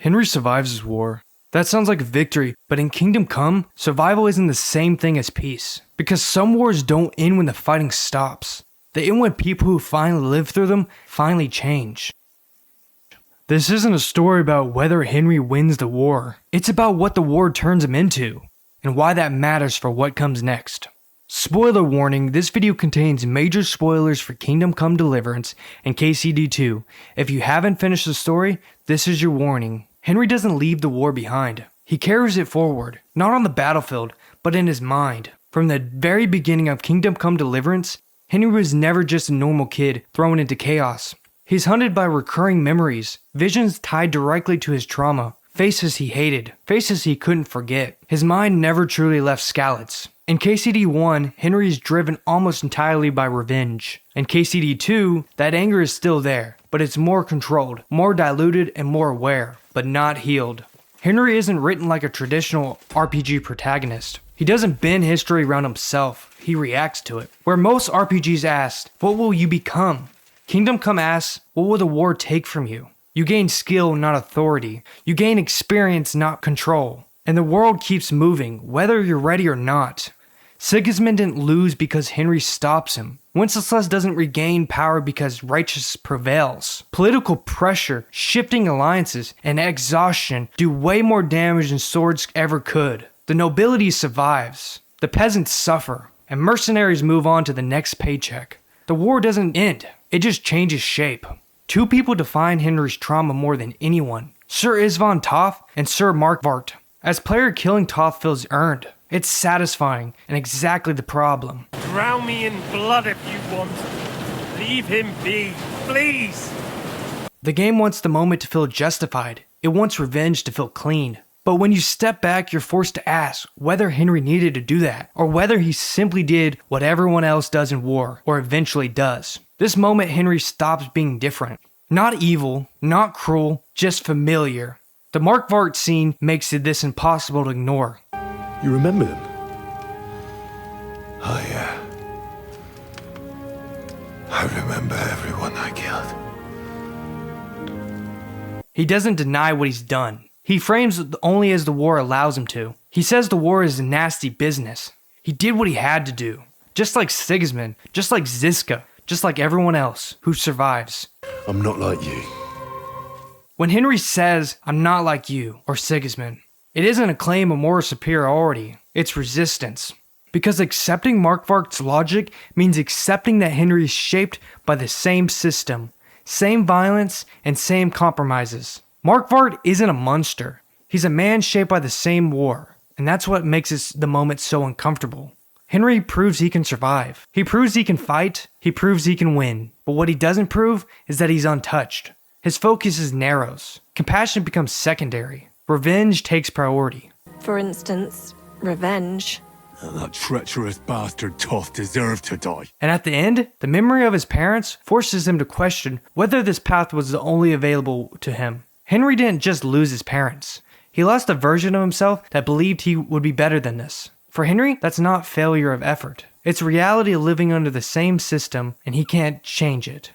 Henry survives his war. That sounds like a victory, but in Kingdom Come, survival isn't the same thing as peace. Because some wars don't end when the fighting stops. They end when people who finally live through them finally change. This isn't a story about whether Henry wins the war. It's about what the war turns him into, and why that matters for what comes next. Spoiler warning, this video contains major spoilers for Kingdom Come Deliverance and KCD2. If you haven't finished the story, this is your warning. Henry doesn't leave the war behind. He carries it forward, not on the battlefield, but in his mind. From the very beginning of Kingdom Come Deliverance, Henry was never just a normal kid thrown into chaos. He's hunted by recurring memories, visions tied directly to his trauma, faces he hated, faces he couldn't forget. His mind never truly left Skalitz. In KCD1, Henry is driven almost entirely by revenge. In KCD2, that anger is still there, but it's more controlled, more diluted, and more aware, but not healed. Henry isn't written like a traditional RPG protagonist. He doesn't bend history around himself, he reacts to it. Where most RPGs ask, what will you become? Kingdom Come asks, what will the war take from you? You gain skill, not authority. You gain experience, not control. And the world keeps moving, whether you're ready or not. Sigismund didn't lose because Henry stops him. Wenceslas doesn't regain power because righteousness prevails. Political pressure, shifting alliances, and exhaustion do way more damage than swords ever could. The nobility survives. The peasants suffer. And mercenaries move on to the next paycheck. The war doesn't end. It just changes shape. Two people define Henry's trauma more than anyone. Sir Istvan Toth and Sir Markvart. As player, killing Toth feels earned. It's satisfying, and exactly the problem. Drown me in blood if you want. Leave him be, please. The game wants the moment to feel justified. It wants revenge to feel clean. But when you step back, you're forced to ask whether Henry needed to do that, or whether he simply did what everyone else does in war, or eventually does. This moment, Henry stops being different. Not evil, not cruel, just familiar. The Markvart scene makes this impossible to ignore. You remember them? Oh yeah. I remember everyone I killed. He doesn't deny what he's done. He frames it only as the war allows him to. He says the war is a nasty business. He did what he had to do. Just like Sigismund, just like Ziska, just like everyone else who survives. I'm not like you. When Henry says, I'm not like you, or Sigismund, it isn't a claim of moral superiority, it's resistance. Because accepting Markvart's logic means accepting that Henry is shaped by the same system, same violence, and same compromises. Markvart isn't a monster. He's a man shaped by the same war, and that's what makes the moment so uncomfortable. Henry proves he can survive. He proves he can fight. He proves he can win. But what he doesn't prove is that he's untouched. His focus is narrows. Compassion becomes secondary. Revenge takes priority. For instance, revenge. That treacherous bastard Toth deserved to die. And at the end, the memory of his parents forces him to question whether this path was the only available to him. Henry didn't just lose his parents. He lost a version of himself that believed he would be better than this. For Henry, that's not failure of effort. It's reality of living under the same system, and he can't change it.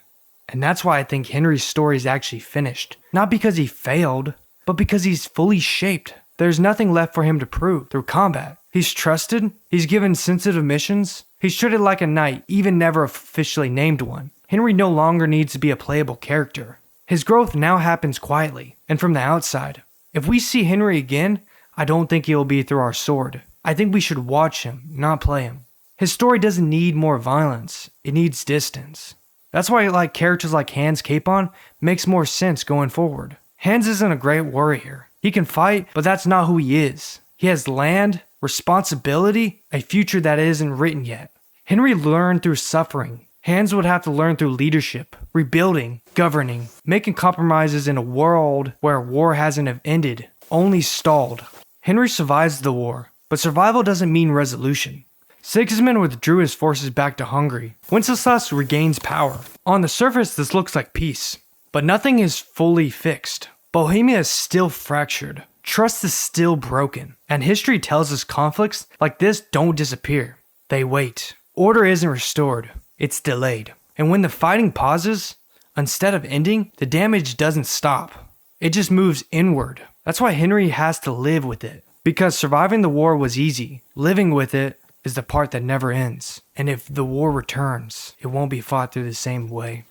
And that's why I think Henry's story is actually finished. Not because he failed, but because he's fully shaped. There's nothing left for him to prove through combat. He's trusted, he's given sensitive missions, he's treated like a knight, even never officially named one. Henry no longer needs to be a playable character. His growth now happens quietly, and from the outside. If we see Henry again, I don't think he will be through our sword. I think we should watch him, not play him. His story doesn't need more violence, it needs distance. That's why characters like Hans Capon makes more sense going forward. Hans isn't a great warrior. He can fight, but that's not who he is. He has land, responsibility, a future that isn't written yet. Henry learned through suffering. Hans would have to learn through leadership, rebuilding, governing, making compromises in a world where war hasn't ended, only stalled. Henry survives the war, but survival doesn't mean resolution. Sigismund withdrew his forces back to Hungary. Wenceslas regains power. On the surface, this looks like peace, but nothing is fully fixed. Bohemia is still fractured. Trust is still broken. And history tells us conflicts like this don't disappear. They wait. Order isn't restored. It's delayed. And when the fighting pauses, instead of ending, the damage doesn't stop. It just moves inward. That's why Henry has to live with it. Because surviving the war was easy. Living with it is the part that never ends. And if the war returns, it won't be fought through the same way.